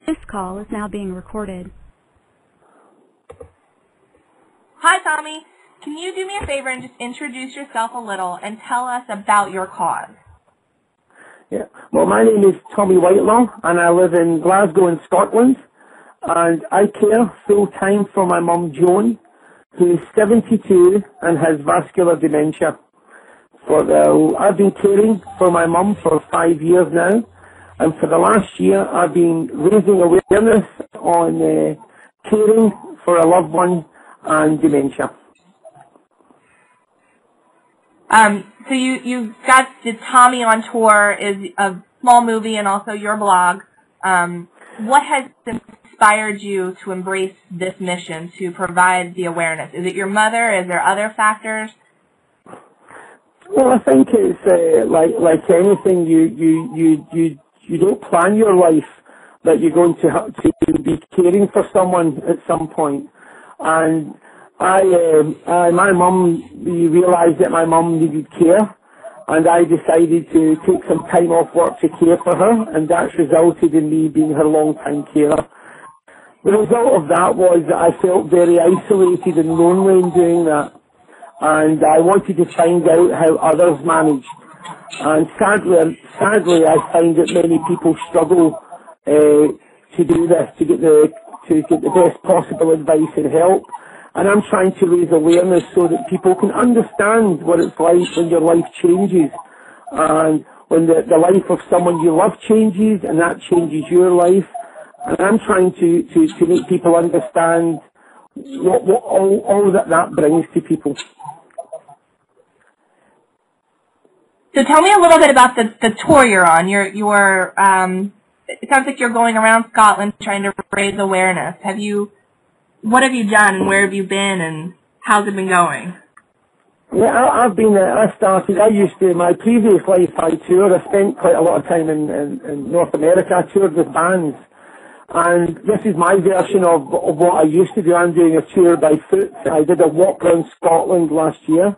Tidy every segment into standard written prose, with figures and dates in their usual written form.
This call is now being recorded. Hi, Tommy. Can you do me a favor and just introduce yourself a little and tell us about your cause? Yeah. Well, my name is Tommy Whitelaw, and I live in Glasgow in Scotland, and I care full-time for my mum, Joan, who is 72 and has vascular dementia. I've been caring for my mum for 5 years now, and for the last year I've been raising awareness on caring for a loved one and dementia. So you've got the Tommy on Tour is a small movie and also your blog. What has inspired you to embrace this mission to provide the awareness? Is it your mother? Is there other factors? Well, I think it's like anything. You don't plan your life that you're going to have to be caring for someone at some point. And my mum, we realised that my mum needed care, and I decided to take some time off work to care for her, and that's resulted in me being her long-time carer. The result of that was that I felt very isolated and lonely in doing that, and I wanted to find out how others managed. And sadly, I find that many people struggle to do this, to get the best possible advice and help. And I'm trying to raise awareness so that people can understand what it's like when your life changes, and when the life of someone you love changes, and that changes your life. And I'm trying to make people understand what all that brings to people. So tell me a little bit about the tour you're on. It sounds like you're going around Scotland trying to raise awareness. What have you done, and where have you been, and how's it been going? Yeah, I used to, my previous life I toured. I spent quite a lot of time in North America. I toured with bands. And this is my version of what I used to do. I'm doing a tour by foot. I did a walk around Scotland last year.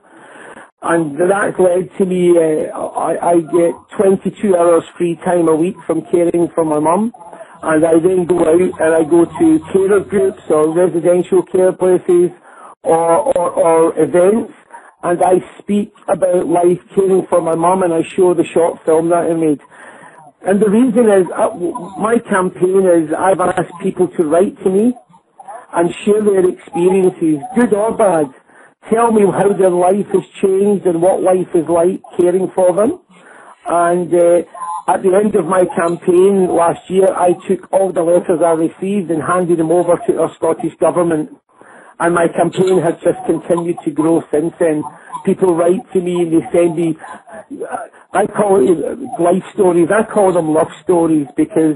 And that's led to me, I get 22 hours free time a week from caring for my mum. And I then go out and I go to carer groups or residential care places or events, and I speak about life caring for my mum, and I show the short film that I made. And the reason is, my campaign is I've asked people to write to me and share their experiences, good or bad. Tell me how their life has changed and what life is like caring for them. And at the end of my campaign last year, I took all the letters I received and handed them over to our Scottish Government. And my campaign has just continued to grow since then. People write to me and they send me, I call it life stories, I call them love stories, because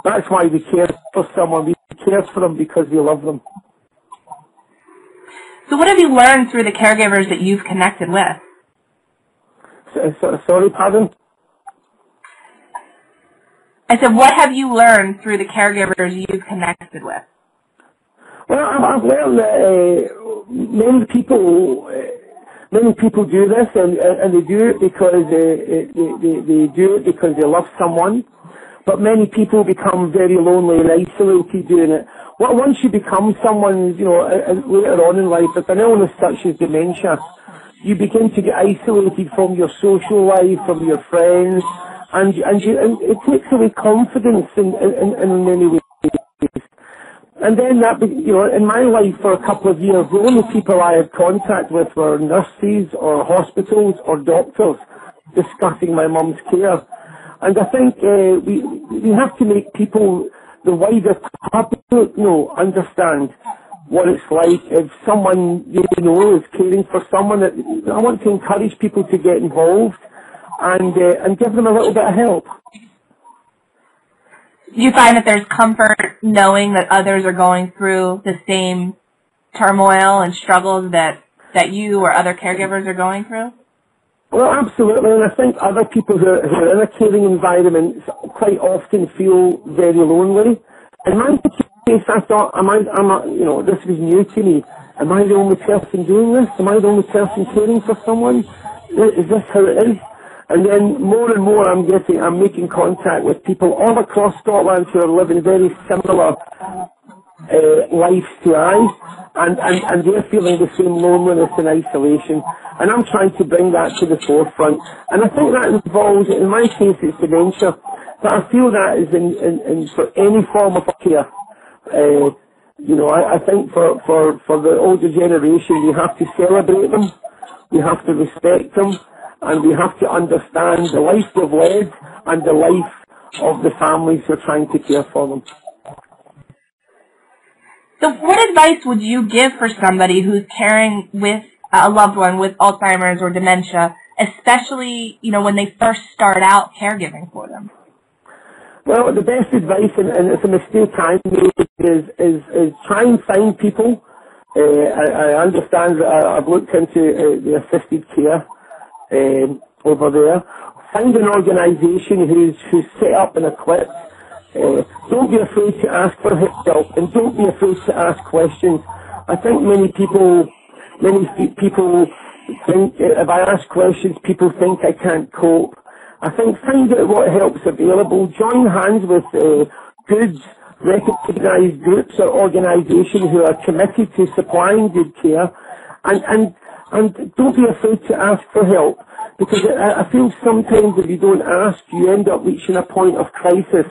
that's why we care for someone. We care for them because we love them. So what have you learned through the caregivers that you've connected with? Sorry, pardon? I said, what have you learned through the caregivers you've connected with? Well, I've learned that many people do this, and they do it because they do it because they love someone. But many people become very lonely and isolated doing it. Well, once you become someone, later on in life, with an illness such as dementia, you begin to get isolated from your social life, from your friends, and it takes away confidence in many ways. And then in my life for a couple of years, the only people I had contact with were nurses or hospitals or doctors discussing my mum's care. And I think we have to make people, the wider public, understand what it's like if someone is caring for someone. I want to encourage people to get involved and give them a little bit of help. Do you find that there's comfort knowing that others are going through the same turmoil and struggles that you or other caregivers are going through? Well, absolutely, and I think other people who are in a caring environment quite often feel very lonely. In my case, I thought, this was new to me. Am I the only person doing this? Am I the only person caring for someone? Is this how it is? And then more and more I'm making contact with people all across Scotland who are living very similar lives to I, and they're feeling the same loneliness and isolation. And I'm trying to bring that to the forefront. And I think that involves, in my case it's dementia, but I feel that is in for any form of care. I think for the older generation, we have to celebrate them, we have to respect them, and we have to understand the life they've led and the life of the families who are trying to care for them. So what advice would you give for somebody who's caring with a loved one with Alzheimer's or dementia, especially, when they first start out caregiving for them? Well, the best advice, and it's a mistake I made, is try and find people. I understand that I've looked into the assisted care over there. Find an organisation who's set up and equipped. Don't be afraid to ask for help, and don't be afraid to ask questions. I think many people think if I ask questions, people think I can't cope. I think find out what help's available. Join hands with good, recognised groups or organisations who are committed to supplying good care, and don't be afraid to ask for help, because I feel sometimes if you don't ask, you end up reaching a point of crisis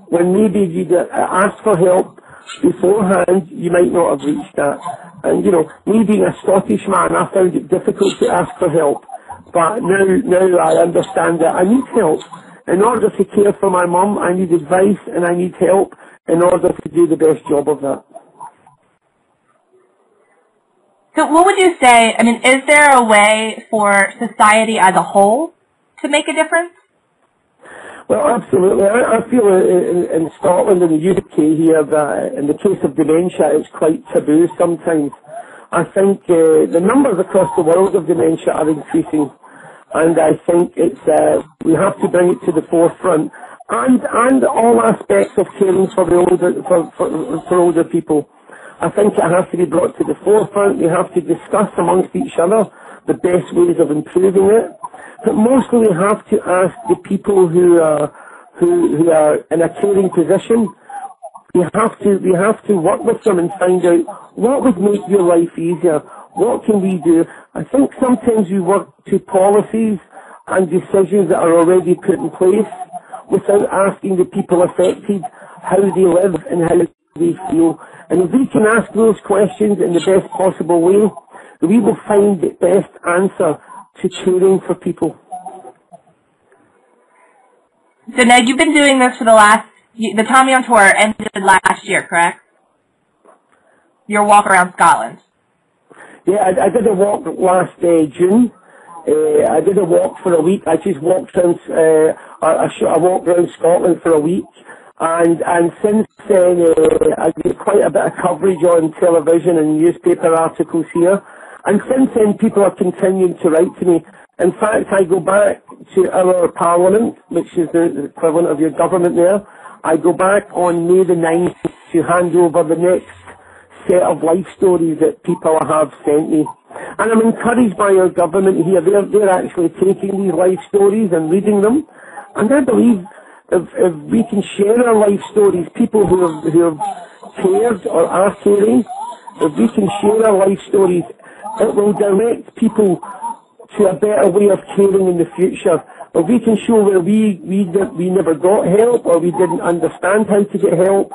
when maybe you ask for help beforehand, you might not have reached that. And me being a Scottish man, I found it difficult to ask for help. But now I understand that I need help. In order to care for my mum, I need advice and I need help in order to do the best job of that. So what would you say, is there a way for society as a whole to make a difference? Well, absolutely. I feel in Scotland and the UK here that in the case of dementia, it's quite taboo sometimes. I think the numbers across the world of dementia are increasing, and I think we have to bring it to the forefront, and all aspects of caring for the older people. I think it has to be brought to the forefront. We have to discuss amongst each other the best ways of improving it. But mostly we have to ask the people who are in a caring position. We have to work with them and find out what would make your life easier. What can we do? I think sometimes we work to policies and decisions that are already put in place without asking the people affected how they live and how they feel. And if we can ask those questions in the best possible way, we will find the best answer to caring for people. So now you've been doing this for the Tommy on Tour ended last year, correct? Your walk around Scotland. Yeah, I did a walk last June. I did a walk for a week. I just walked around, I walked around Scotland for a week. And since then, I did quite a bit of coverage on television and newspaper articles here. And since then, people are continuing to write to me. In fact, I go back to our Parliament, which is the equivalent of your government there. I go back on May the 9th to hand over the next set of life stories that people have sent me. And I'm encouraged by our government here. They're actually taking these life stories and reading them. And I believe if we can share our life stories, people who have cared or are caring, if we can share our life stories, it will direct people to a better way of caring in the future. If we can show where we never got help or we didn't understand how to get help,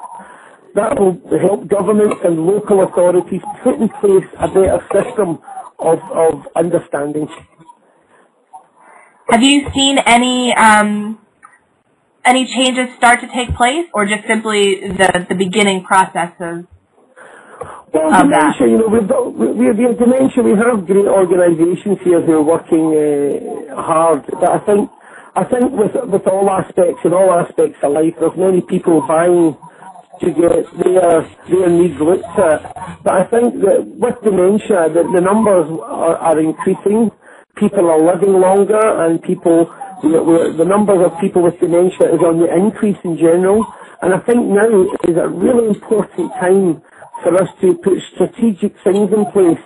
that will help governments and local authorities put in place a better system of understanding. Have you seen any changes start to take place, or just simply the beginning processes? Well, dementia, we have dementia. We have great organisations here who are working hard. But I think with all aspects of life, there's many people vying to get their needs looked at. But I think that with dementia, the numbers are increasing. People are living longer, and the numbers of people with dementia is on the increase in general. And I think now is a really important time for us to put strategic things in place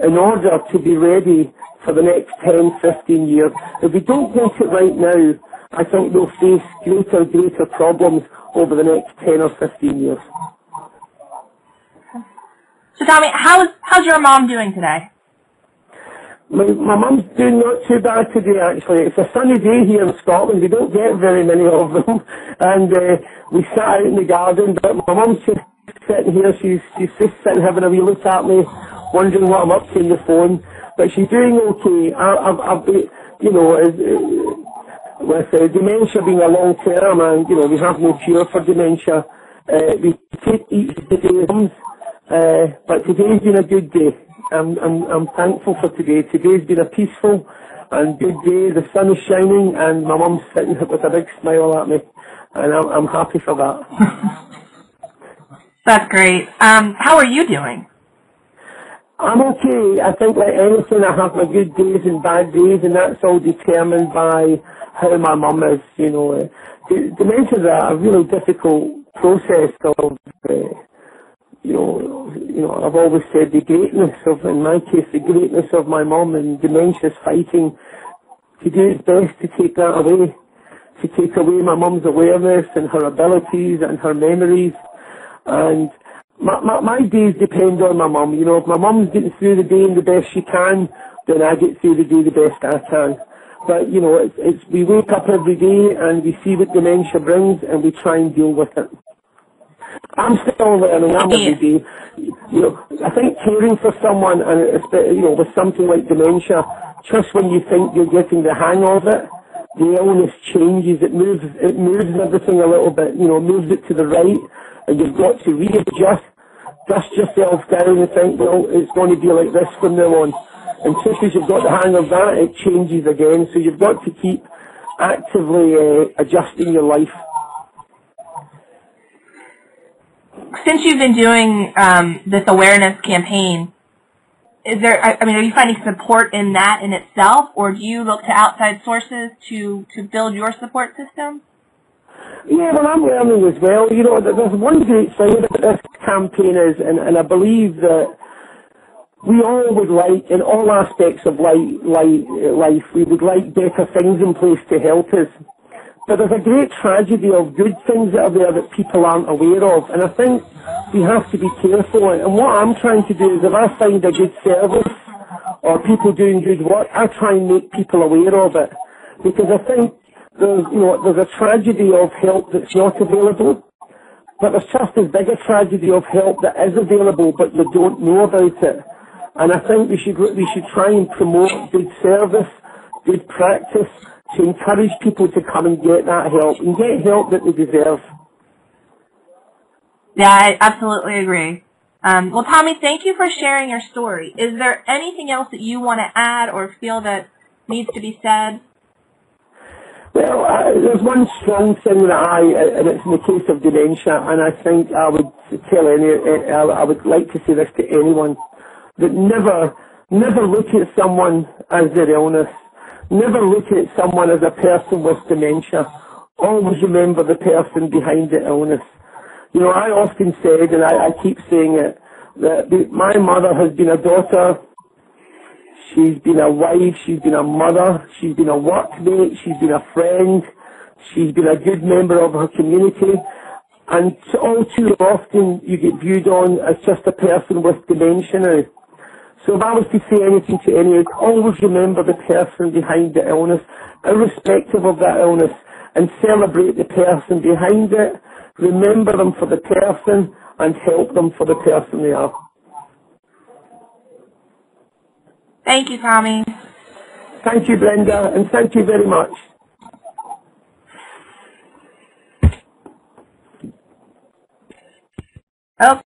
in order to be ready for the next 10, 15 years. If we don't get it right now, I think we'll face greater problems over the next 10 or 15 years. So tell me, how's your mom doing today? My mum's doing not too bad today, actually. It's a sunny day here in Scotland. We don't get very many of them. And we sat out in the garden, but my mum's just sitting here. She's just sitting having a wee look at me, wondering what I'm up to on the phone. But she's doing okay. I've been, you know, with dementia being a long term, and, you know, we have no cure for dementia. We take each day. But today's been a good day. I'm thankful for today. Today's been a peaceful and good day. The sun is shining, and my mum's sitting with a big smile at me, and I'm happy for that. That's great. How are you doing? I'm okay. I think like anything, I have my good days and bad days, and that's all determined by how my mum is. You know, dementia is a really difficult process of. You know, I've always said the greatness of, in my case, the greatness of my mum, and dementia's fighting to do its best to take that away, to take away my mum's awareness and her abilities and her memories. And my days depend on my mum. You know, if my mum's getting through the day the best she can, then I get through the day the best I can. But, you know, we wake up every day and we see what dementia brings, and we try and deal with it. I'm still learning. I'm every day. You know, I think caring for someone, and you know, with something like dementia, just when you think you're getting the hang of it, the illness changes. It moves everything a little bit. You know, moves it to the right, and you've got to readjust, dust yourself down, and think, well, it's going to be like this from now on. And just as you've got the hang of that, it changes again. So you've got to keep actively adjusting your life. Since you've been doing this awareness campaign, are you finding support in that in itself, or do you look to outside sources to build your support system? Yeah, well, I'm learning as well. You know, there's one great thing about this campaign is, and I believe that we all would like, in all aspects of life, we would like better things in place to help us. But there's a great tragedy of good things that are there that people aren't aware of, and I think we have to be careful. And what I'm trying to do is, if I find a good service or people doing good work, I try and make people aware of it, because I think there's a tragedy of help that's not available, but there's just as big a tragedy of help that is available but you don't know about it. And I think we should try and promote good service, good practice, to encourage people to come and get that help, and get help that they deserve. Yeah, I absolutely agree. Well, Tommy, thank you for sharing your story. Is there anything else that you want to add or feel that needs to be said? Well, there's one strong thing that and it's in the case of dementia, and I think I would I would like to say this to anyone, that never look at someone as their illness. Never look at someone as a person with dementia. Always remember the person behind the illness. You know, I often said, and I keep saying it, that my mother has been a daughter, she's been a wife, she's been a mother, she's been a workmate, she's been a friend, she's been a good member of her community, and all too often you get viewed on as just a person with dementia now. So if I was to say anything to anyone, always remember the person behind the illness, irrespective of that illness, and celebrate the person behind it, remember them for the person, and help them for the person they are. Thank you, Tommy. Thank you, Brenda, and thank you very much. Oh.